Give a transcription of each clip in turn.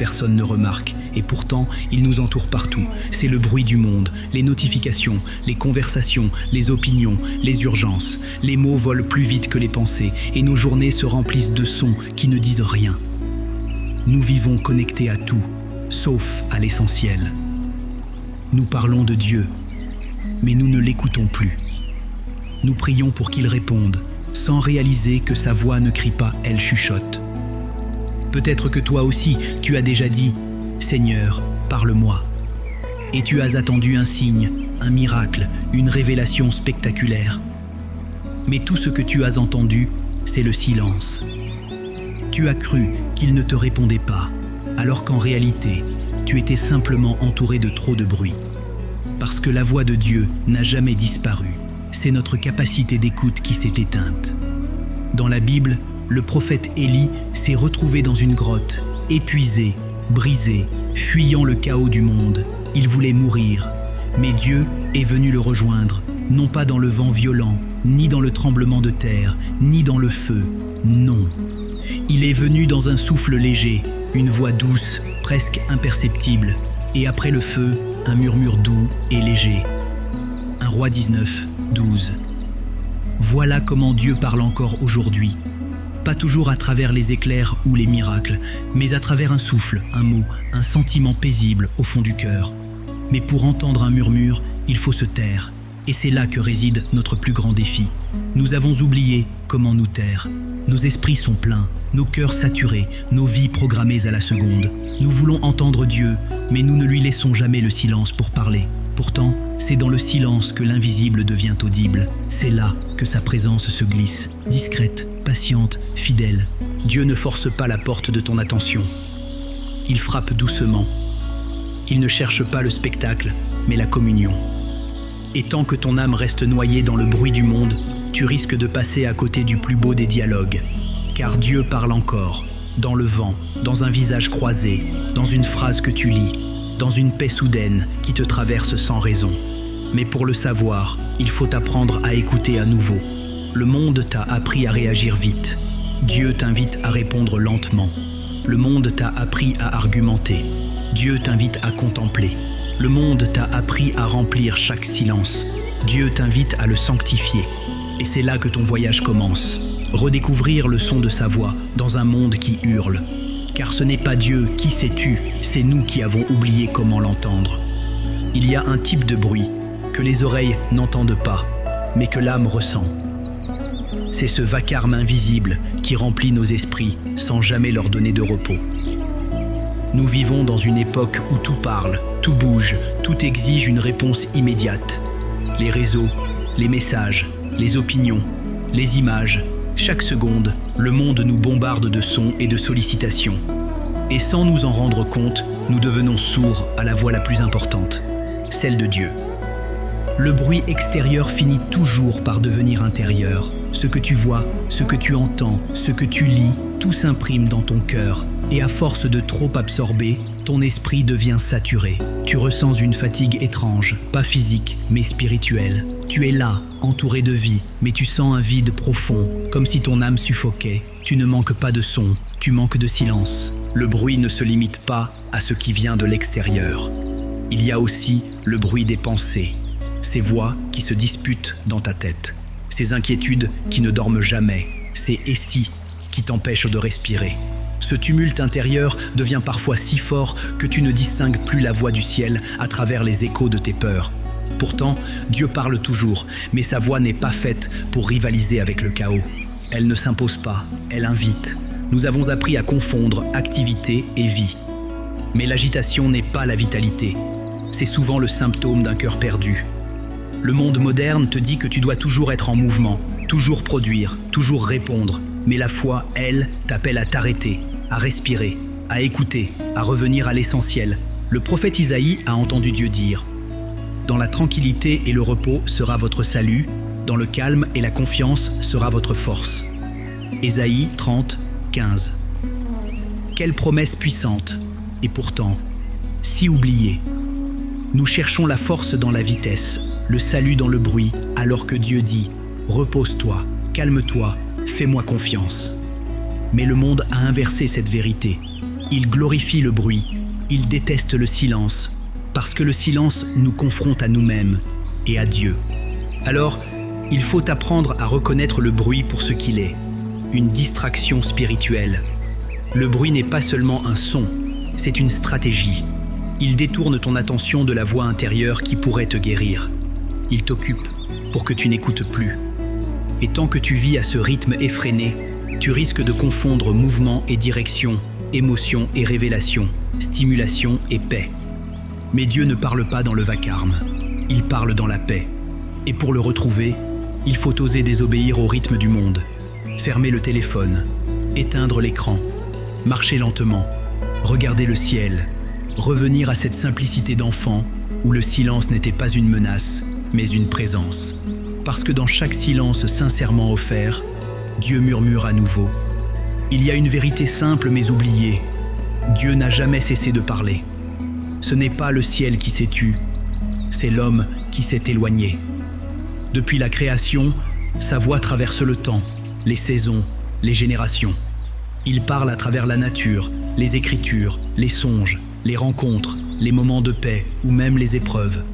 personne ne remarque. Et pourtant, il nous entoure partout. C'est le bruit du monde, les notifications, les conversations, les opinions, les urgences. Les mots volent plus vite que les pensées et nos journées se remplissent de sons qui ne disent rien. Nous vivons connectés à tout, sauf à l'essentiel. Nous parlons de Dieu, mais nous ne l'écoutons plus. Nous prions pour qu'il réponde, sans réaliser que sa voix ne crie pas, elle chuchote. Peut-être que toi aussi, tu as déjà dit « Seigneur, parle-moi ». Et tu as attendu un signe, un miracle, une révélation spectaculaire. Mais tout ce que tu as entendu, c'est le silence. Tu as cru qu'il ne te répondait pas, alors qu'en réalité, tu étais simplement entouré de trop de bruit. Parce que la voix de Dieu n'a jamais disparu. C'est notre capacité d'écoute qui s'est éteinte. Dans la Bible, le prophète Élie s'est retrouvé dans une grotte, épuisé, brisé, fuyant le chaos du monde. Il voulait mourir, mais Dieu est venu le rejoindre, non pas dans le vent violent, ni dans le tremblement de terre, ni dans le feu, non. Il est venu dans un souffle léger, une voix douce, presque imperceptible, et après le feu, un murmure doux et léger. 1 Roi 19, 12. Voilà comment Dieu parle encore aujourd'hui. Pas toujours à travers les éclairs ou les miracles, mais à travers un souffle, un mot, un sentiment paisible au fond du cœur. Mais pour entendre un murmure, il faut se taire. Et c'est là que réside notre plus grand défi. Nous avons oublié comment nous taire. Nos esprits sont pleins, nos cœurs saturés, nos vies programmées à la seconde. Nous voulons entendre Dieu, mais nous ne lui laissons jamais le silence pour parler. Pourtant, c'est dans le silence que l'invisible devient audible. C'est là que sa présence se glisse, discrète, patiente, fidèle. Dieu ne force pas la porte de ton attention. Il frappe doucement. Il ne cherche pas le spectacle, mais la communion. Et tant que ton âme reste noyée dans le bruit du monde, tu risques de passer à côté du plus beau des dialogues. Car Dieu parle encore, dans le vent, dans un visage croisé, dans une phrase que tu lis, dans une paix soudaine qui te traverse sans raison. Mais pour le savoir, il faut apprendre à écouter à nouveau. Le monde t'a appris à réagir vite. Dieu t'invite à répondre lentement. Le monde t'a appris à argumenter. Dieu t'invite à contempler. Le monde t'a appris à remplir chaque silence. Dieu t'invite à le sanctifier. Et c'est là que ton voyage commence. Redécouvrir le son de sa voix dans un monde qui hurle. Car ce n'est pas Dieu qui s'est tu, c'est nous qui avons oublié comment l'entendre. Il y a un type de bruit que les oreilles n'entendent pas, mais que l'âme ressent. C'est ce vacarme invisible qui remplit nos esprits sans jamais leur donner de repos. Nous vivons dans une époque où tout parle, tout bouge, tout exige une réponse immédiate. Les réseaux, les messages, les opinions, les images, chaque seconde, le monde nous bombarde de sons et de sollicitations. Et sans nous en rendre compte, nous devenons sourds à la voix la plus importante, celle de Dieu. Le bruit extérieur finit toujours par devenir intérieur. Ce que tu vois, ce que tu entends, ce que tu lis, tout s'imprime dans ton cœur. Et à force de trop absorber, ton esprit devient saturé. Tu ressens une fatigue étrange, pas physique, mais spirituelle. Tu es là, entouré de vie, mais tu sens un vide profond, comme si ton âme suffoquait. Tu ne manques pas de son, tu manques de silence. Le bruit ne se limite pas à ce qui vient de l'extérieur. Il y a aussi le bruit des pensées, ces voix qui se disputent dans ta tête, ces inquiétudes qui ne dorment jamais, ces « et si » qui t'empêchent de respirer. Ce tumulte intérieur devient parfois si fort que tu ne distingues plus la voix du ciel à travers les échos de tes peurs. Pourtant, Dieu parle toujours, mais sa voix n'est pas faite pour rivaliser avec le chaos. Elle ne s'impose pas, elle invite. Nous avons appris à confondre activité et vie. Mais l'agitation n'est pas la vitalité. C'est souvent le symptôme d'un cœur perdu. Le monde moderne te dit que tu dois toujours être en mouvement, toujours produire, toujours répondre. Mais la foi, elle, t'appelle à t'arrêter, à respirer, à écouter, à revenir à l'essentiel. Le prophète Isaïe a entendu Dieu dire « Dans la tranquillité et le repos sera votre salut, dans le calme et la confiance sera votre force. » Ésaïe 30, 15. Quelle promesse puissante, et pourtant, si oubliée. Nous cherchons la force dans la vitesse, le salut dans le bruit, alors que Dieu dit « Repose-toi, calme-toi, fais-moi confiance. » Mais le monde a inversé cette vérité. Il glorifie le bruit, il déteste le silence, parce que le silence nous confronte à nous-mêmes et à Dieu. Alors, il faut apprendre à reconnaître le bruit pour ce qu'il est, une distraction spirituelle. Le bruit n'est pas seulement un son, c'est une stratégie. Il détourne ton attention de la voix intérieure qui pourrait te guérir. Il t'occupe pour que tu n'écoutes plus. Et tant que tu vis à ce rythme effréné, tu risques de confondre mouvement et direction, émotion et révélation, stimulation et paix. Mais Dieu ne parle pas dans le vacarme, il parle dans la paix. Et pour le retrouver, il faut oser désobéir au rythme du monde, fermer le téléphone, éteindre l'écran, marcher lentement, regarder le ciel, revenir à cette simplicité d'enfant où le silence n'était pas une menace, mais une présence. Parce que dans chaque silence sincèrement offert, Dieu murmure à nouveau. Il y a une vérité simple mais oubliée. Dieu n'a jamais cessé de parler. Ce n'est pas le ciel qui s'est tu, c'est l'homme qui s'est éloigné. Depuis la création, sa voix traverse le temps, les saisons, les générations. Il parle à travers la nature, les écritures, les songes, les rencontres, les moments de paix ou même les épreuves.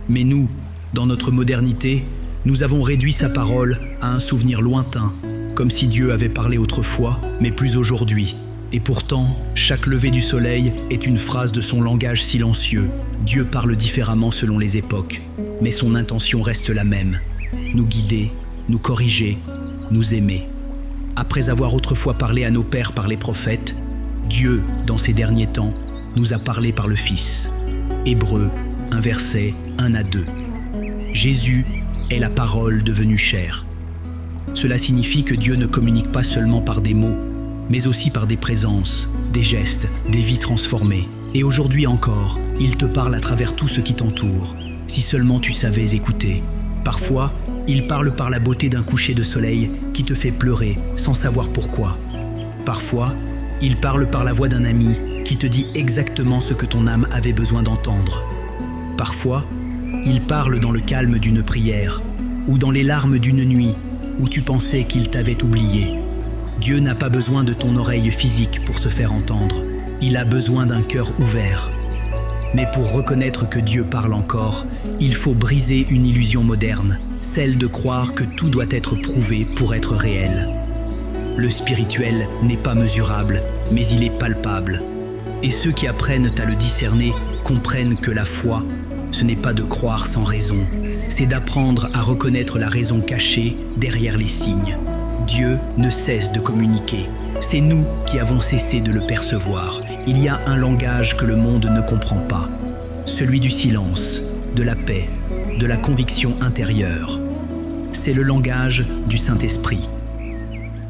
Mais nous, dans notre modernité, nous avons réduit sa parole à un souvenir lointain, comme si Dieu avait parlé autrefois, mais plus aujourd'hui. Et pourtant, chaque lever du soleil est une phrase de son langage silencieux. Dieu parle différemment selon les époques, mais son intention reste la même. Nous guider, nous corriger, nous aimer. Après avoir autrefois parlé à nos pères par les prophètes, Dieu, dans ces derniers temps, nous a parlé par le Fils. Hébreux, un verset, 1 à 2. Jésus est la parole devenue chair. Cela signifie que Dieu ne communique pas seulement par des mots, mais aussi par des présences, des gestes, des vies transformées. Et aujourd'hui encore, il te parle à travers tout ce qui t'entoure, si seulement tu savais écouter. Parfois, il parle par la beauté d'un coucher de soleil qui te fait pleurer sans savoir pourquoi. Parfois, il parle par la voix d'un ami qui te dit exactement ce que ton âme avait besoin d'entendre. Parfois, il parle dans le calme d'une prière ou dans les larmes d'une nuit où tu pensais qu'il t'avait oublié. Dieu n'a pas besoin de ton oreille physique pour se faire entendre. Il a besoin d'un cœur ouvert. Mais pour reconnaître que Dieu parle encore, il faut briser une illusion moderne, celle de croire que tout doit être prouvé pour être réel. Le spirituel n'est pas mesurable, mais il est palpable. Et ceux qui apprennent à le discerner comprennent que la foi, ce n'est pas de croire sans raison, c'est d'apprendre à reconnaître la raison cachée derrière les signes. Dieu ne cesse de communiquer. C'est nous qui avons cessé de le percevoir. Il y a un langage que le monde ne comprend pas, celui du silence, de la paix, de la conviction intérieure. C'est le langage du Saint-Esprit.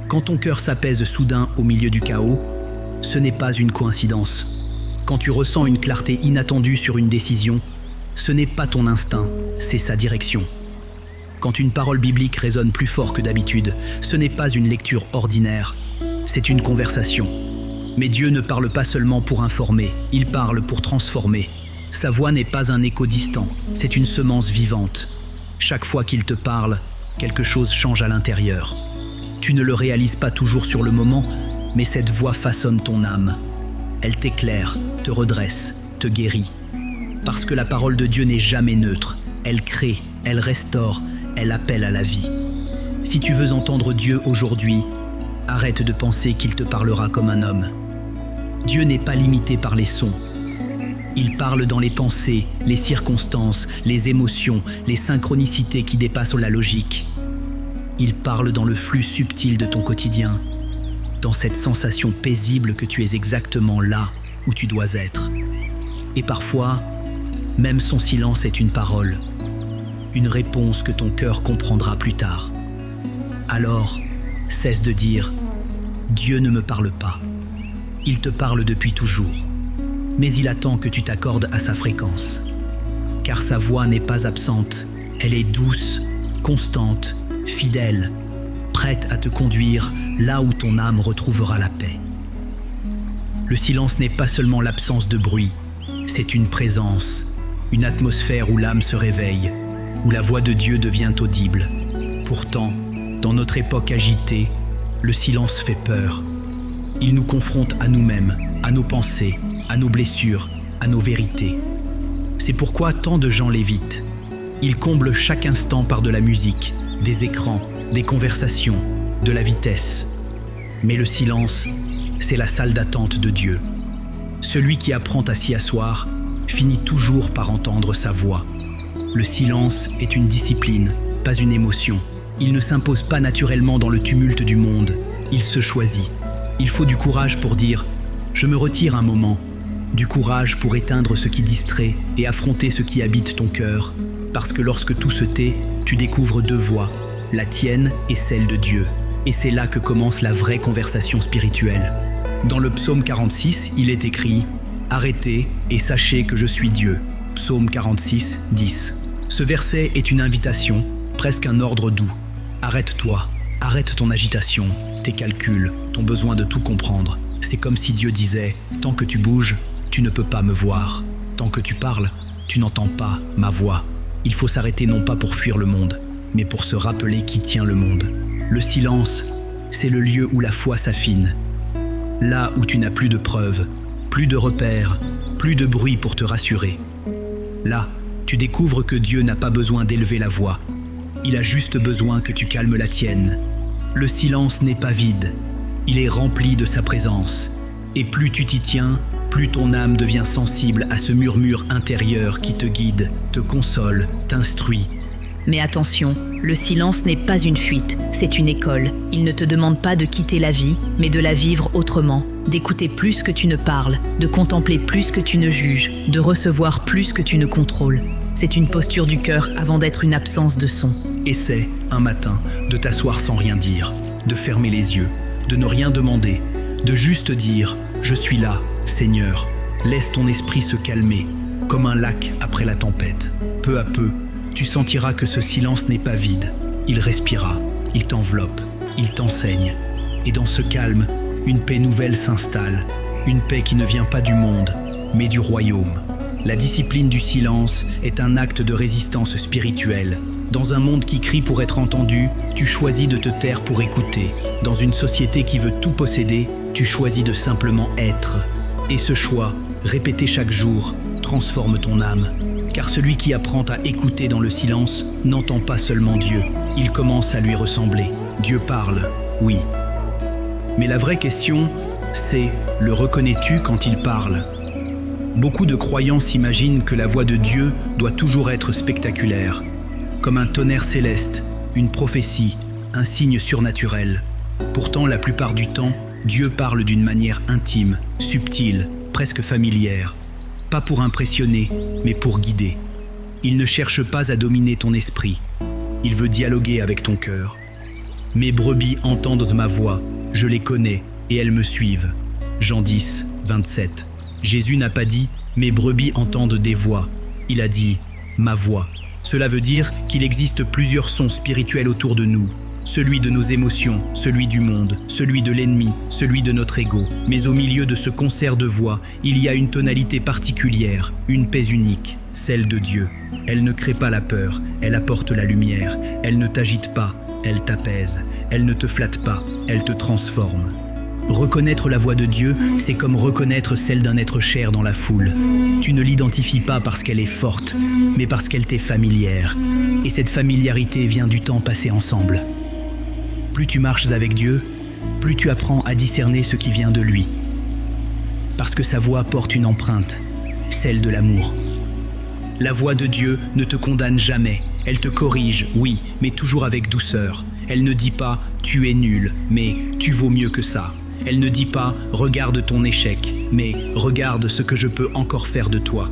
Quand ton cœur s'apaise soudain au milieu du chaos, ce n'est pas une coïncidence. Quand tu ressens une clarté inattendue sur une décision, ce n'est pas ton instinct, c'est sa direction. Quand une parole biblique résonne plus fort que d'habitude, ce n'est pas une lecture ordinaire, c'est une conversation. Mais Dieu ne parle pas seulement pour informer, il parle pour transformer. Sa voix n'est pas un écho distant, c'est une semence vivante. Chaque fois qu'il te parle, quelque chose change à l'intérieur. Tu ne le réalises pas toujours sur le moment, mais cette voix façonne ton âme. Elle t'éclaire, te redresse, te guérit. Parce que la parole de Dieu n'est jamais neutre. Elle crée, elle restaure, elle appelle à la vie. Si tu veux entendre Dieu aujourd'hui, arrête de penser qu'il te parlera comme un homme. Dieu n'est pas limité par les sons. Il parle dans les pensées, les circonstances, les émotions, les synchronicités qui dépassent la logique. Il parle dans le flux subtil de ton quotidien, dans cette sensation paisible que tu es exactement là où tu dois être. Et parfois, même son silence est une parole, une réponse que ton cœur comprendra plus tard. Alors, cesse de dire « Dieu ne me parle pas ». Il te parle depuis toujours, mais il attend que tu t'accordes à sa fréquence. Car sa voix n'est pas absente, elle est douce, constante, fidèle, prête à te conduire là où ton âme retrouvera la paix. Le silence n'est pas seulement l'absence de bruit, c'est une présence, une atmosphère où l'âme se réveille, où la voix de Dieu devient audible. Pourtant, dans notre époque agitée, le silence fait peur. Il nous confronte à nous-mêmes, à nos pensées, à nos blessures, à nos vérités. C'est pourquoi tant de gens l'évitent. Ils comblent chaque instant par de la musique, des écrans, des conversations, de la vitesse. Mais le silence, c'est la salle d'attente de Dieu. Celui qui apprend à s'y asseoir finit toujours par entendre sa voix. Le silence est une discipline, pas une émotion. Il ne s'impose pas naturellement dans le tumulte du monde, il se choisit. Il faut du courage pour dire « je me retire un moment », du courage pour éteindre ce qui distrait et affronter ce qui habite ton cœur, parce que lorsque tout se tait, tu découvres deux voix, la tienne et celle de Dieu. Et c'est là que commence la vraie conversation spirituelle. Dans le psaume 46, il est écrit « Arrêtez et sachez que je suis Dieu ». Psaume 46, 10. Ce verset est une invitation, presque un ordre doux. Arrête-toi, arrête ton agitation, tes calculs, ton besoin de tout comprendre. C'est comme si Dieu disait « Tant que tu bouges, tu ne peux pas me voir. Tant que tu parles, tu n'entends pas ma voix. » Il faut s'arrêter non pas pour fuir le monde, mais pour se rappeler qui tient le monde. Le silence, c'est le lieu où la foi s'affine. Là où tu n'as plus de preuves, plus de repères, plus de bruit pour te rassurer. Là, tu découvres que Dieu n'a pas besoin d'élever la voix. Il a juste besoin que tu calmes la tienne. Le silence n'est pas vide, il est rempli de sa présence. Et plus tu t'y tiens, plus ton âme devient sensible à ce murmure intérieur qui te guide, te console, t'instruit. Mais attention, le silence n'est pas une fuite, c'est une école. Il ne te demande pas de quitter la vie, mais de la vivre autrement, d'écouter plus que tu ne parles, de contempler plus que tu ne juges, de recevoir plus que tu ne contrôles. C'est une posture du cœur avant d'être une absence de son. Essaie, un matin, de t'asseoir sans rien dire, de fermer les yeux, de ne rien demander, de juste dire « Je suis là, Seigneur ». Laisse ton esprit se calmer, comme un lac après la tempête. Peu à peu, tu sentiras que ce silence n'est pas vide. Il respira, il t'enveloppe, il t'enseigne. Et dans ce calme, une paix nouvelle s'installe, une paix qui ne vient pas du monde, mais du royaume. La discipline du silence est un acte de résistance spirituelle. Dans un monde qui crie pour être entendu, tu choisis de te taire pour écouter. Dans une société qui veut tout posséder, tu choisis de simplement être. Et ce choix, répété chaque jour, transforme ton âme. Car celui qui apprend à écouter dans le silence n'entend pas seulement Dieu, il commence à lui ressembler. Dieu parle, oui. Mais la vraie question, c'est « le reconnais-tu quand il parle ?» Beaucoup de croyants s'imaginent que la voix de Dieu doit toujours être spectaculaire, comme un tonnerre céleste, une prophétie, un signe surnaturel. Pourtant, la plupart du temps, Dieu parle d'une manière intime, subtile, presque familière. Pas pour impressionner, mais pour guider. Il ne cherche pas à dominer ton esprit. Il veut dialoguer avec ton cœur. Mes brebis entendent ma voix, je les connais et elles me suivent. Jean 10, 27. Jésus n'a pas dit « mes brebis entendent des voix ». Il a dit « ma voix ». Cela veut dire qu'il existe plusieurs sons spirituels autour de nous. Celui de nos émotions, celui du monde, celui de l'ennemi, celui de notre ego. Mais au milieu de ce concert de voix, il y a une tonalité particulière, une paix unique, celle de Dieu. Elle ne crée pas la peur, elle apporte la lumière. Elle ne t'agite pas, elle t'apaise. Elle ne te flatte pas, elle te transforme. Reconnaître la voix de Dieu, c'est comme reconnaître celle d'un être cher dans la foule. Tu ne l'identifies pas parce qu'elle est forte, mais parce qu'elle t'est familière. Et cette familiarité vient du temps passé ensemble. Plus tu marches avec Dieu, plus tu apprends à discerner ce qui vient de lui. Parce que sa voix porte une empreinte, celle de l'amour. La voix de Dieu ne te condamne jamais. Elle te corrige, oui, mais toujours avec douceur. Elle ne dit pas « tu es nul », mais « tu vaux mieux que ça ». Elle ne dit pas « regarde ton échec », mais « regarde ce que je peux encore faire de toi ».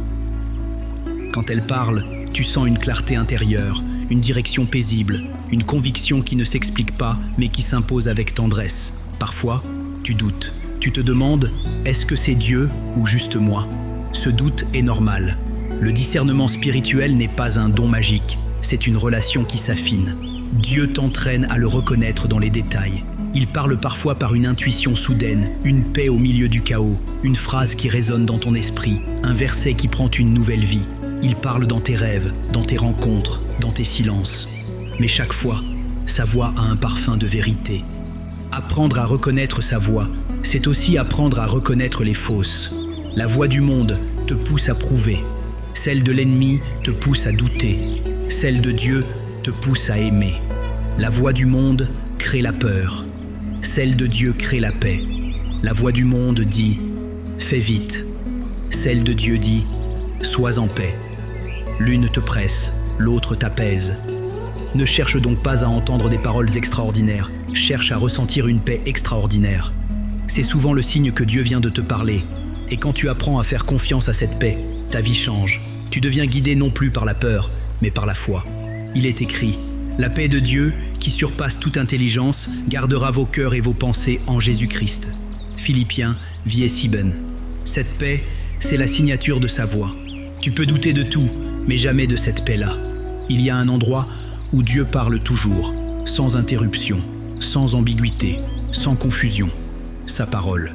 Quand elle parle, tu sens une clarté intérieure, une direction paisible, une conviction qui ne s'explique pas, mais qui s'impose avec tendresse. Parfois, tu doutes. Tu te demandes « est-ce que c'est Dieu ou juste moi ?» Ce doute est normal. Le discernement spirituel n'est pas un don magique, c'est une relation qui s'affine. Dieu t'entraîne à le reconnaître dans les détails. Il parle parfois par une intuition soudaine, une paix au milieu du chaos, une phrase qui résonne dans ton esprit, un verset qui prend une nouvelle vie. Il parle dans tes rêves, dans tes rencontres, dans tes silences. Mais chaque fois, sa voix a un parfum de vérité. Apprendre à reconnaître sa voix, c'est aussi apprendre à reconnaître les fausses. La voix du monde te pousse à prouver. Celle de l'ennemi te pousse à douter. Celle de Dieu te pousse à aimer. La voix du monde crée la peur. Celle de Dieu crée la paix. La voix du monde dit « Fais vite ». Celle de Dieu dit « Sois en paix ». L'une te presse, l'autre t'apaise. Ne cherche donc pas à entendre des paroles extraordinaires, cherche à ressentir une paix extraordinaire. C'est souvent le signe que Dieu vient de te parler. Et quand tu apprends à faire confiance à cette paix, ta vie change. Tu deviens guidé non plus par la peur, mais par la foi. Il est écrit « La paix de Dieu, qui surpasse toute intelligence, gardera vos cœurs et vos pensées en Jésus-Christ. » Philippiens, vie et Siben. Cette paix, c'est la signature de sa voix. Tu peux douter de tout, mais jamais de cette paix-là. Il y a un endroit où Dieu parle toujours, sans interruption, sans ambiguïté, sans confusion. Sa parole.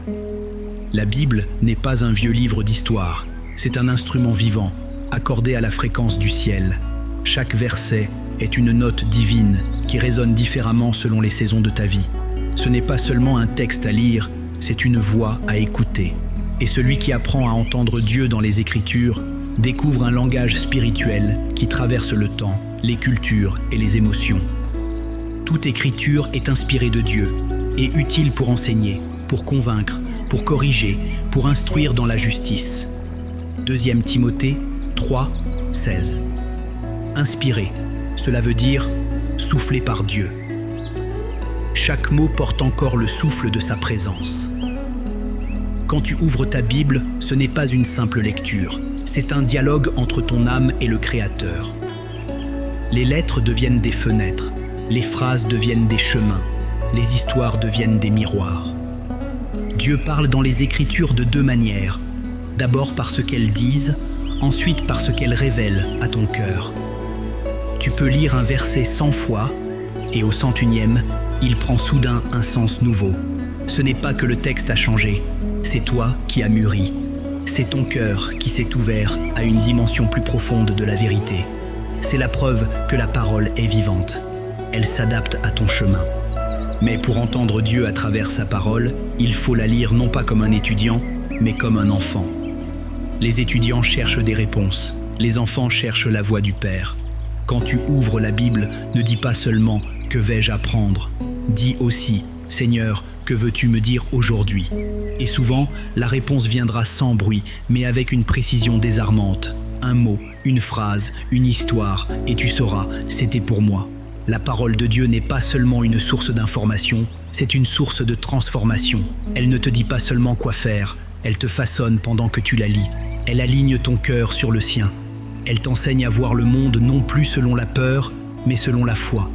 La Bible n'est pas un vieux livre d'histoire, c'est un instrument vivant, accordé à la fréquence du ciel. Chaque verset est une note divine qui résonne différemment selon les saisons de ta vie. Ce n'est pas seulement un texte à lire, c'est une voix à écouter. Et celui qui apprend à entendre Dieu dans les Écritures découvre un langage spirituel qui traverse le temps, les cultures et les émotions. Toute écriture est inspirée de Dieu et utile pour enseigner, pour convaincre, pour corriger, pour instruire dans la justice. 2 Timothée 3, 16. Inspiré, cela veut dire soufflé par Dieu. Chaque mot porte encore le souffle de sa présence. Quand tu ouvres ta Bible, ce n'est pas une simple lecture, c'est un dialogue entre ton âme et le Créateur. Les lettres deviennent des fenêtres, les phrases deviennent des chemins, les histoires deviennent des miroirs. Dieu parle dans les Écritures de 2 manières. D'abord par ce qu'elles disent, ensuite par ce qu'elles révèlent à ton cœur. Tu peux lire un verset 100 fois, et au 101e, il prend soudain un sens nouveau. Ce n'est pas que le texte a changé, c'est toi qui as mûri. C'est ton cœur qui s'est ouvert à une dimension plus profonde de la vérité. C'est la preuve que la parole est vivante. Elle s'adapte à ton chemin. Mais pour entendre Dieu à travers sa parole, il faut la lire non pas comme un étudiant, mais comme un enfant. Les étudiants cherchent des réponses, les enfants cherchent la voix du Père. Quand tu ouvres la Bible, ne dis pas seulement « Que vais-je apprendre ?» Dis aussi « Seigneur, que veux-tu me dire aujourd'hui ?» Et souvent, la réponse viendra sans bruit, mais avec une précision désarmante. Un mot, une phrase, une histoire, et tu sauras, c'était pour moi. La parole de Dieu n'est pas seulement une source d'information, c'est une source de transformation. Elle ne te dit pas seulement quoi faire, elle te façonne pendant que tu la lis. Elle aligne ton cœur sur le sien. Elle t'enseigne à voir le monde non plus selon la peur, mais selon la foi.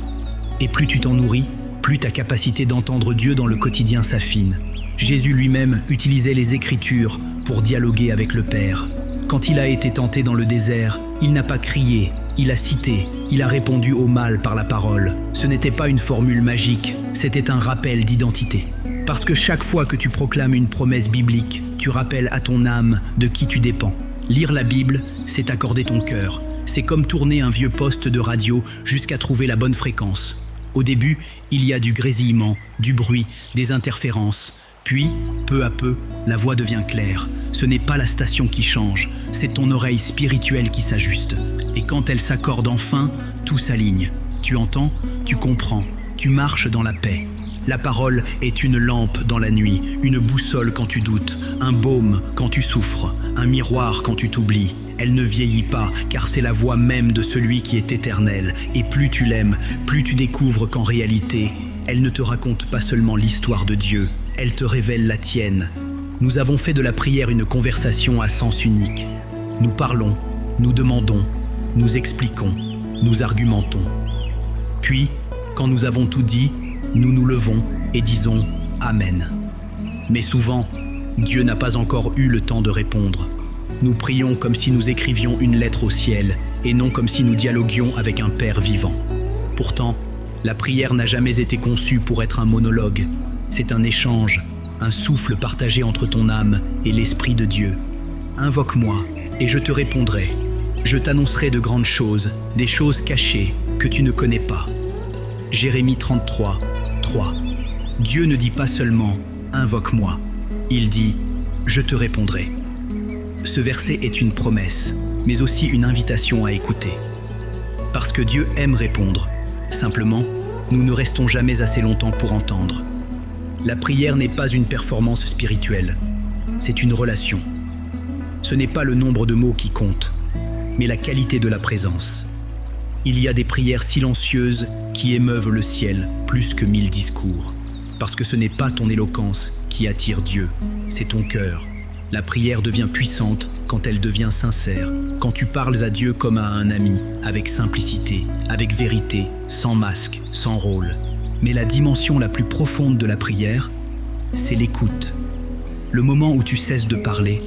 Et plus tu t'en nourris, plus ta capacité d'entendre Dieu dans le quotidien s'affine. Jésus lui-même utilisait les Écritures pour dialoguer avec le Père. Quand il a été tenté dans le désert, il n'a pas crié, il a cité, il a répondu au mal par la parole. Ce n'était pas une formule magique, c'était un rappel d'identité. Parce que chaque fois que tu proclames une promesse biblique, tu rappelles à ton âme de qui tu dépends. Lire la Bible, c'est accorder ton cœur. C'est comme tourner un vieux poste de radio jusqu'à trouver la bonne fréquence. Au début, il y a du grésillement, du bruit, des interférences. Puis, peu à peu, la voix devient claire. Ce n'est pas la station qui change, c'est ton oreille spirituelle qui s'ajuste. Et quand elle s'accorde enfin, tout s'aligne. Tu entends, tu comprends, tu marches dans la paix. La parole est une lampe dans la nuit, une boussole quand tu doutes, un baume quand tu souffres, un miroir quand tu t'oublies. Elle ne vieillit pas, car c'est la voix même de celui qui est éternel. Et plus tu l'aimes, plus tu découvres qu'en réalité, elle ne te raconte pas seulement l'histoire de Dieu, elle te révèle la tienne. Nous avons fait de la prière une conversation à sens unique. Nous parlons, nous demandons, nous expliquons, nous argumentons. Puis, quand nous avons tout dit, nous nous levons et disons « Amen ». Mais souvent, Dieu n'a pas encore eu le temps de répondre. Nous prions comme si nous écrivions une lettre au ciel et non comme si nous dialoguions avec un Père vivant. Pourtant, la prière n'a jamais été conçue pour être un monologue. C'est un échange, un souffle partagé entre ton âme et l'Esprit de Dieu. Invoque-moi et je te répondrai. Je t'annoncerai de grandes choses, des choses cachées que tu ne connais pas. Jérémie 33, 3. Dieu ne dit pas seulement « Invoque-moi. Il dit, je te répondrai. Ce verset est une promesse, mais aussi une invitation à écouter. Parce que Dieu aime répondre. Simplement, nous ne restons jamais assez longtemps pour entendre. La prière n'est pas une performance spirituelle, c'est une relation. Ce n'est pas le nombre de mots qui compte, mais la qualité de la présence. Il y a des prières silencieuses qui émeuvent le ciel plus que 1000 discours. Parce que ce n'est pas ton éloquence qui attire Dieu, c'est ton cœur. La prière devient puissante quand elle devient sincère, quand tu parles à Dieu comme à un ami, avec simplicité, avec vérité, sans masque, sans rôle. Mais la dimension la plus profonde de la prière, c'est l'écoute. Le moment où tu cesses de parler,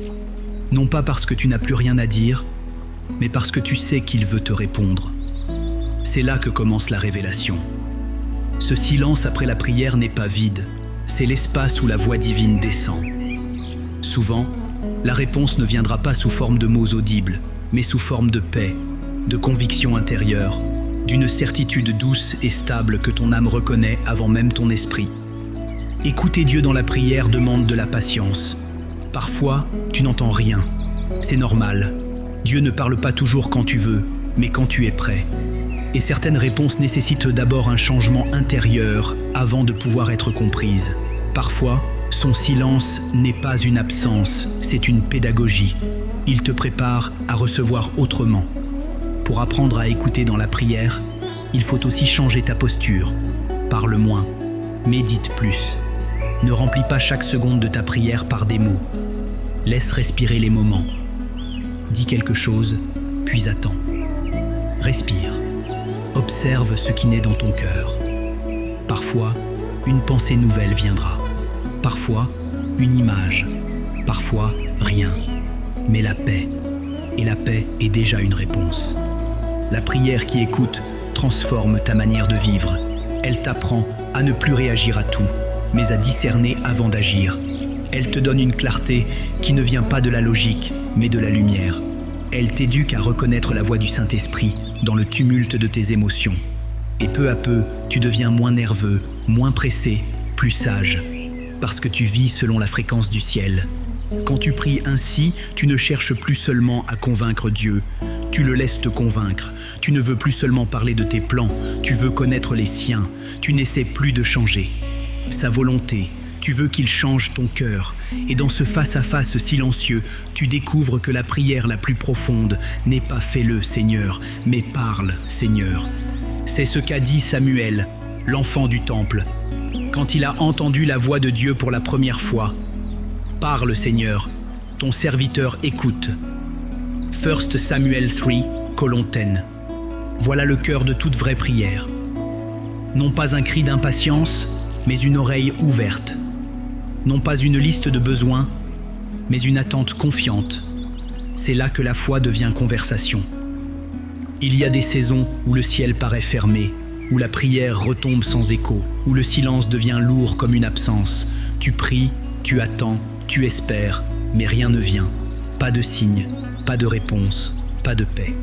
non pas parce que tu n'as plus rien à dire, mais parce que tu sais qu'il veut te répondre. C'est là que commence la révélation. Ce silence après la prière n'est pas vide, c'est l'espace où la voix divine descend. Souvent, la réponse ne viendra pas sous forme de mots audibles, mais sous forme de paix, de conviction intérieure, d'une certitude douce et stable que ton âme reconnaît avant même ton esprit. Écouter Dieu dans la prière demande de la patience. Parfois, tu n'entends rien. C'est normal. Dieu ne parle pas toujours quand tu veux, mais quand tu es prêt. Et certaines réponses nécessitent d'abord un changement intérieur avant de pouvoir être comprises. Parfois, son silence n'est pas une absence, c'est une pédagogie. Il te prépare à recevoir autrement. Pour apprendre à écouter dans la prière, il faut aussi changer ta posture. Parle moins, médite plus. Ne remplis pas chaque seconde de ta prière par des mots. Laisse respirer les moments. Dis quelque chose, puis attends. Respire. Observe ce qui naît dans ton cœur. Parfois, une pensée nouvelle viendra. Parfois, une image. Parfois, rien. Mais la paix. Et la paix est déjà une réponse. La prière qui écoute transforme ta manière de vivre. Elle t'apprend à ne plus réagir à tout, mais à discerner avant d'agir. Elle te donne une clarté qui ne vient pas de la logique, mais de la lumière. Elle t'éduque à reconnaître la voix du Saint-Esprit dans le tumulte de tes émotions. Et peu à peu, tu deviens moins nerveux, moins pressé, plus sage. Parce que tu vis selon la fréquence du ciel. Quand tu pries ainsi, tu ne cherches plus seulement à convaincre Dieu. Tu le laisses te convaincre. Tu ne veux plus seulement parler de tes plans, tu veux connaître les siens. Tu n'essaies plus de changer sa volonté. Tu veux qu'il change ton cœur. Et dans ce face-à-face silencieux, tu découvres que la prière la plus profonde n'est pas « Fais-le, Seigneur », mais « Parle, Seigneur ». C'est ce qu'a dit Samuel, l'enfant du temple, quand il a entendu la voix de Dieu pour la première fois. « Parle, Seigneur, ton serviteur écoute ». 1 Samuel 3:10. Voilà le cœur de toute vraie prière. Non pas un cri d'impatience, mais une oreille ouverte. Non pas une liste de besoins, mais une attente confiante. C'est là que la foi devient conversation. Il y a des saisons où le ciel paraît fermé, où la prière retombe sans écho, où le silence devient lourd comme une absence. Tu pries, tu attends, tu espères, mais rien ne vient. Pas de signe, pas de réponse, pas de paix.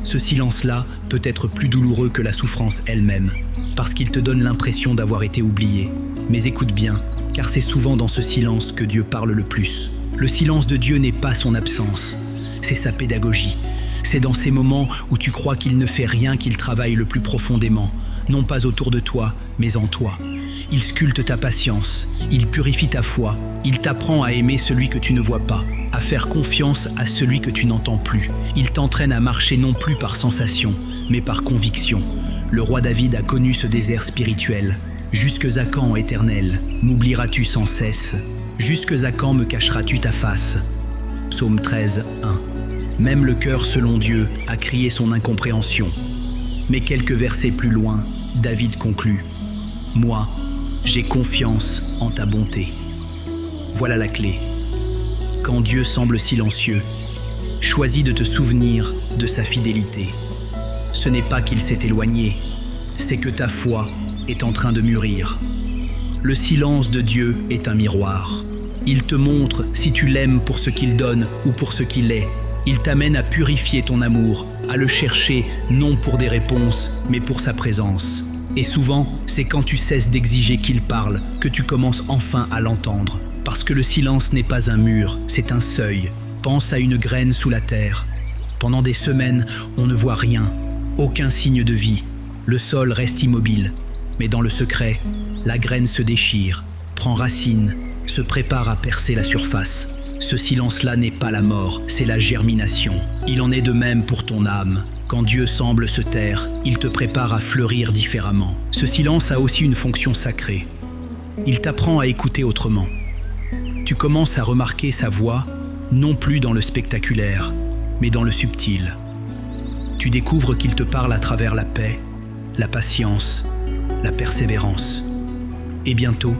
Ce silence-là peut être plus douloureux que la souffrance elle-même, parce qu'il te donne l'impression d'avoir été oublié. Mais écoute bien, car c'est souvent dans ce silence que Dieu parle le plus. Le silence de Dieu n'est pas son absence, c'est sa pédagogie. C'est dans ces moments où tu crois qu'il ne fait rien qu'il travaille le plus profondément, non pas autour de toi, mais en toi. Il sculpte ta patience, il purifie ta foi, il t'apprend à aimer celui que tu ne vois pas, à faire confiance à celui que tu n'entends plus. Il t'entraîne à marcher non plus par sensation, mais par conviction. Le roi David a connu ce désert spirituel. Jusque à quand, Éternel, m'oublieras-tu sans cesse? Jusque à quand me cacheras-tu ta face? Psaume 13:1. Même le cœur selon Dieu a crié son incompréhension. Mais quelques versets plus loin, David conclut: Moi, j'ai confiance en ta bonté. Voilà la clé. Quand Dieu semble silencieux, choisis de te souvenir de sa fidélité. Ce n'est pas qu'il s'est éloigné, c'est que ta foi est en train de mûrir. Le silence de Dieu est un miroir. Il te montre si tu l'aimes pour ce qu'il donne ou pour ce qu'il est. Il t'amène à purifier ton amour, à le chercher non pour des réponses, mais pour sa présence. Et souvent, c'est quand tu cesses d'exiger qu'il parle que tu commences enfin à l'entendre. Parce que le silence n'est pas un mur, c'est un seuil. Pense à une graine sous la terre. Pendant des semaines, on ne voit rien, aucun signe de vie. Le sol reste immobile. Mais dans le secret, la graine se déchire, prend racine, se prépare à percer la surface. Ce silence-là n'est pas la mort, c'est la germination. Il en est de même pour ton âme. Quand Dieu semble se taire, il te prépare à fleurir différemment. Ce silence a aussi une fonction sacrée. Il t'apprend à écouter autrement. Tu commences à remarquer sa voix, non plus dans le spectaculaire, mais dans le subtil. Tu découvres qu'il te parle à travers la paix, la patience, la persévérance. Et bientôt,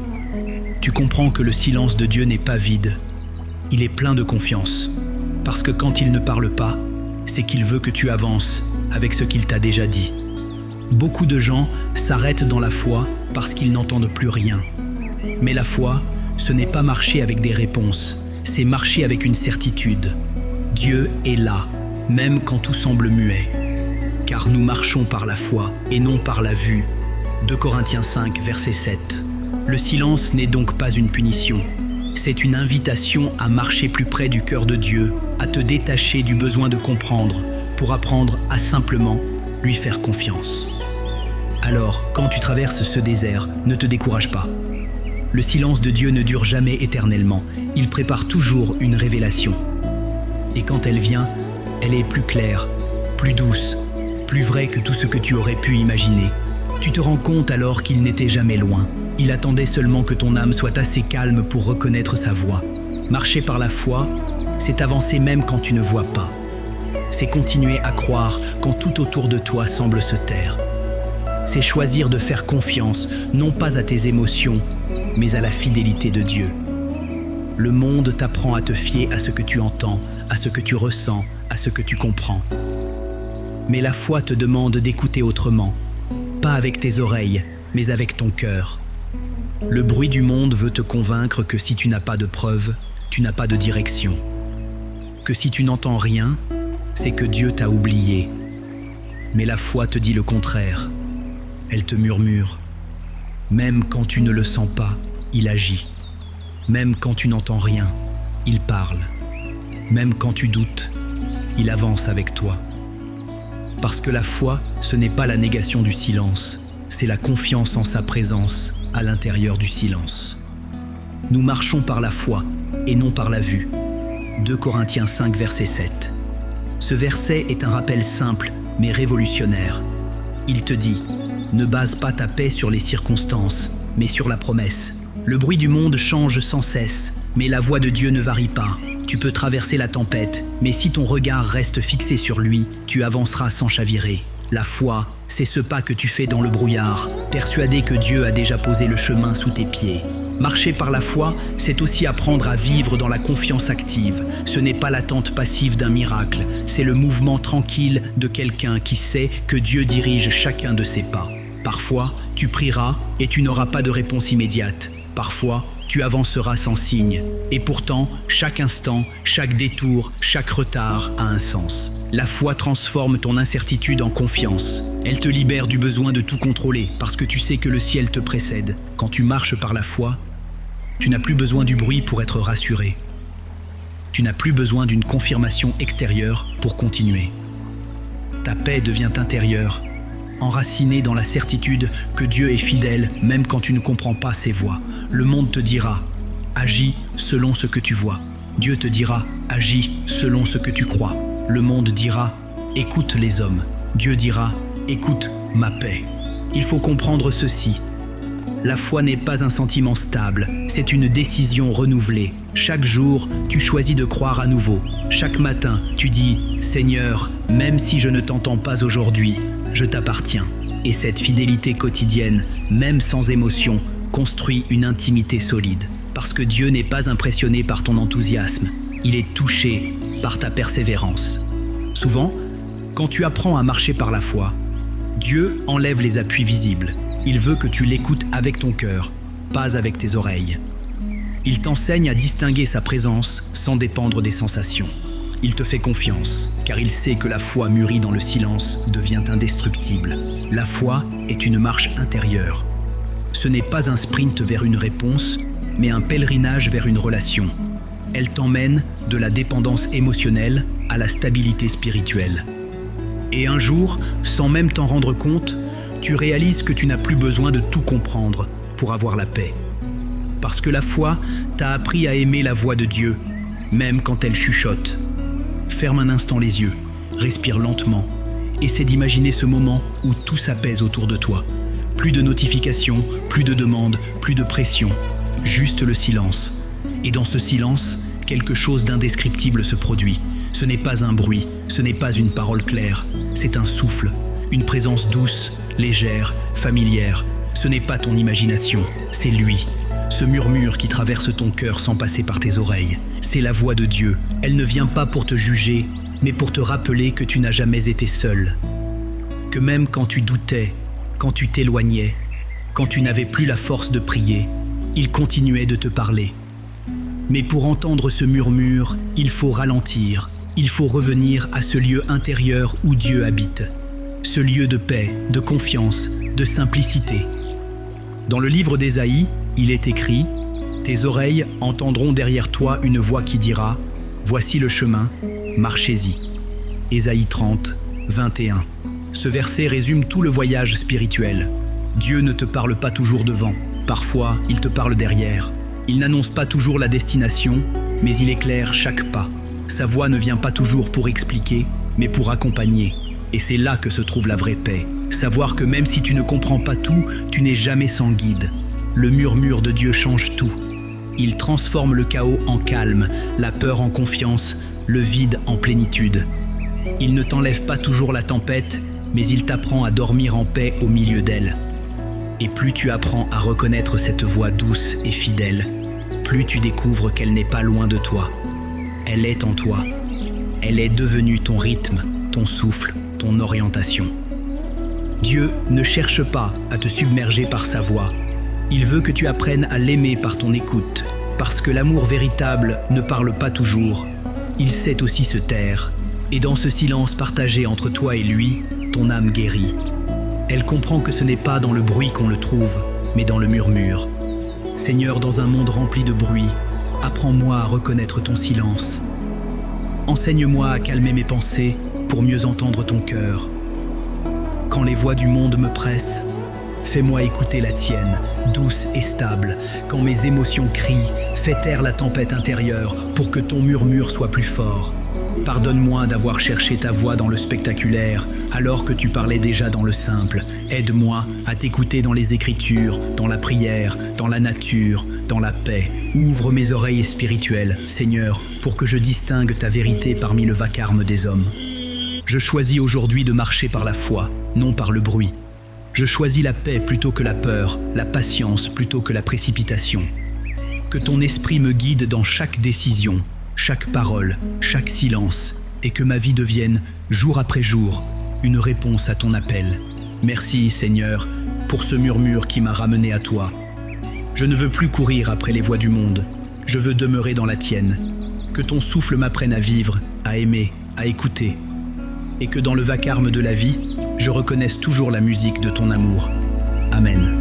tu comprends que le silence de Dieu n'est pas vide. Il est plein de confiance, parce que quand il ne parle pas, c'est qu'il veut que tu avances avec ce qu'il t'a déjà dit. Beaucoup de gens s'arrêtent dans la foi parce qu'ils n'entendent plus rien. Mais la foi, ce n'est pas marcher avec des réponses, c'est marcher avec une certitude. Dieu est là, même quand tout semble muet. Car nous marchons par la foi et non par la vue. 2 Corinthiens 5, verset 7. Le silence n'est donc pas une punition. C'est une invitation à marcher plus près du cœur de Dieu, à te détacher du besoin de comprendre, pour apprendre à simplement lui faire confiance. Alors, quand tu traverses ce désert, ne te décourage pas. Le silence de Dieu ne dure jamais éternellement, il prépare toujours une révélation. Et quand elle vient, elle est plus claire, plus douce, plus vraie que tout ce que tu aurais pu imaginer. Tu te rends compte alors qu'il n'était jamais loin. Il attendait seulement que ton âme soit assez calme pour reconnaître sa voix. Marcher par la foi, c'est avancer même quand tu ne vois pas. C'est continuer à croire quand tout autour de toi semble se taire. C'est choisir de faire confiance, non pas à tes émotions, mais à la fidélité de Dieu. Le monde t'apprend à te fier à ce que tu entends, à ce que tu ressens, à ce que tu comprends. Mais la foi te demande d'écouter autrement, pas avec tes oreilles, mais avec ton cœur. Le bruit du monde veut te convaincre que si tu n'as pas de preuves, tu n'as pas de direction. Que si tu n'entends rien, c'est que Dieu t'a oublié. Mais la foi te dit le contraire. Elle te murmure. Même quand tu ne le sens pas, il agit. Même quand tu n'entends rien, il parle. Même quand tu doutes, il avance avec toi. Parce que la foi, ce n'est pas la négation du silence, c'est la confiance en sa présence à l'intérieur du silence. Nous marchons par la foi et non par la vue. 2 Corinthiens 5, verset 7. Ce verset est un rappel simple mais révolutionnaire. Il te dit « Ne base pas ta paix sur les circonstances, mais sur la promesse. Le bruit du monde change sans cesse, mais la voix de Dieu ne varie pas. Tu peux traverser la tempête, mais si ton regard reste fixé sur lui, tu avanceras sans chavirer. La foi, c'est ce pas que tu fais dans le brouillard, persuadé que Dieu a déjà posé le chemin sous tes pieds. Marcher par la foi, c'est aussi apprendre à vivre dans la confiance active. Ce n'est pas l'attente passive d'un miracle, c'est le mouvement tranquille de quelqu'un qui sait que Dieu dirige chacun de ses pas. Parfois, tu prieras et tu n'auras pas de réponse immédiate. Parfois, tu avanceras sans signe. Et pourtant, chaque instant, chaque détour, chaque retard a un sens. La foi transforme ton incertitude en confiance. Elle te libère du besoin de tout contrôler parce que tu sais que le ciel te précède. Quand tu marches par la foi, tu n'as plus besoin du bruit pour être rassuré. Tu n'as plus besoin d'une confirmation extérieure pour continuer. Ta paix devient intérieure, enracinée dans la certitude que Dieu est fidèle même quand tu ne comprends pas ses voies. Le monde te dira « Agis selon ce que tu vois ». Dieu te dira « Agis selon ce que tu crois ». Le monde dira « Écoute les hommes ». Dieu dira « Écoute ma paix ». Il faut comprendre ceci. La foi n'est pas un sentiment stable, c'est une décision renouvelée. Chaque jour, tu choisis de croire à nouveau. Chaque matin, tu dis « Seigneur, même si je ne t'entends pas aujourd'hui, je t'appartiens ». Et cette fidélité quotidienne, même sans émotion, construit une intimité solide. Parce que Dieu n'est pas impressionné par ton enthousiasme, il est touché par ta persévérance. Souvent, quand tu apprends à marcher par la foi, Dieu enlève les appuis visibles. Il veut que tu l'écoutes avec ton cœur, pas avec tes oreilles. Il t'enseigne à distinguer sa présence sans dépendre des sensations. Il te fait confiance, car il sait que la foi mûrie dans le silence devient indestructible. La foi est une marche intérieure. Ce n'est pas un sprint vers une réponse, mais un pèlerinage vers une relation. Elle t'emmène de la dépendance émotionnelle à la stabilité spirituelle. Et un jour, sans même t'en rendre compte, tu réalises que tu n'as plus besoin de tout comprendre pour avoir la paix. Parce que la foi t'a appris à aimer la voix de Dieu, même quand elle chuchote. Ferme un instant les yeux, respire lentement, essaie d'imaginer ce moment où tout s'apaise autour de toi. Plus de notifications, plus de demandes, plus de pression, juste le silence. Et dans ce silence, quelque chose d'indescriptible se produit. Ce n'est pas un bruit, ce n'est pas une parole claire, c'est un souffle, une présence douce, légère, familière. Ce n'est pas ton imagination, c'est lui. Ce murmure qui traverse ton cœur sans passer par tes oreilles. C'est la voix de Dieu. Elle ne vient pas pour te juger, mais pour te rappeler que tu n'as jamais été seul. Que même quand tu doutais, quand tu t'éloignais, quand tu n'avais plus la force de prier, il continuait de te parler. Mais pour entendre ce murmure, il faut ralentir. Il faut revenir à ce lieu intérieur où Dieu habite. Ce lieu de paix, de confiance, de simplicité. Dans le livre d'Ésaïe, il est écrit « Tes oreilles entendront derrière toi une voix qui dira « Voici le chemin, marchez-y ». Ésaïe 30, 21. Ce verset résume tout le voyage spirituel. Dieu ne te parle pas toujours devant, parfois il te parle derrière. Il n'annonce pas toujours la destination, mais il éclaire chaque pas. Sa voix ne vient pas toujours pour expliquer, mais pour accompagner. Et c'est là que se trouve la vraie paix. Savoir que même si tu ne comprends pas tout, tu n'es jamais sans guide. Le murmure de Dieu change tout. Il transforme le chaos en calme, la peur en confiance, le vide en plénitude. Il ne t'enlève pas toujours la tempête, mais il t'apprend à dormir en paix au milieu d'elle. Et plus tu apprends à reconnaître cette voix douce et fidèle, plus tu découvres qu'elle n'est pas loin de toi. Elle est en toi. Elle est devenue ton rythme, ton souffle, ton orientation. Dieu ne cherche pas à te submerger par sa voix. Il veut que tu apprennes à l'aimer par ton écoute, parce que l'amour véritable ne parle pas toujours. Il sait aussi se taire, et dans ce silence partagé entre toi et lui, ton âme guérit. Elle comprend que ce n'est pas dans le bruit qu'on le trouve, mais dans le murmure. Seigneur, dans un monde rempli de bruit, apprends-moi à reconnaître ton silence. Enseigne-moi à calmer mes pensées pour mieux entendre ton cœur. Quand les voix du monde me pressent, fais-moi écouter la tienne, douce et stable. Quand mes émotions crient, fais taire la tempête intérieure pour que ton murmure soit plus fort. Pardonne-moi d'avoir cherché ta voix dans le spectaculaire, alors que tu parlais déjà dans le simple. Aide-moi à t'écouter dans les Écritures, dans la prière, dans la nature, dans la paix. Ouvre mes oreilles spirituelles, Seigneur, pour que je distingue ta vérité parmi le vacarme des hommes. Je choisis aujourd'hui de marcher par la foi, non par le bruit. Je choisis la paix plutôt que la peur, la patience plutôt que la précipitation. Que ton esprit me guide dans chaque décision, chaque parole, chaque silence, et que ma vie devienne, jour après jour, une réponse à ton appel. Merci, Seigneur, pour ce murmure qui m'a ramené à toi. Je ne veux plus courir après les voies du monde, je veux demeurer dans la tienne. Que ton souffle m'apprenne à vivre, à aimer, à écouter. Et que dans le vacarme de la vie, je reconnaisse toujours la musique de ton amour. Amen.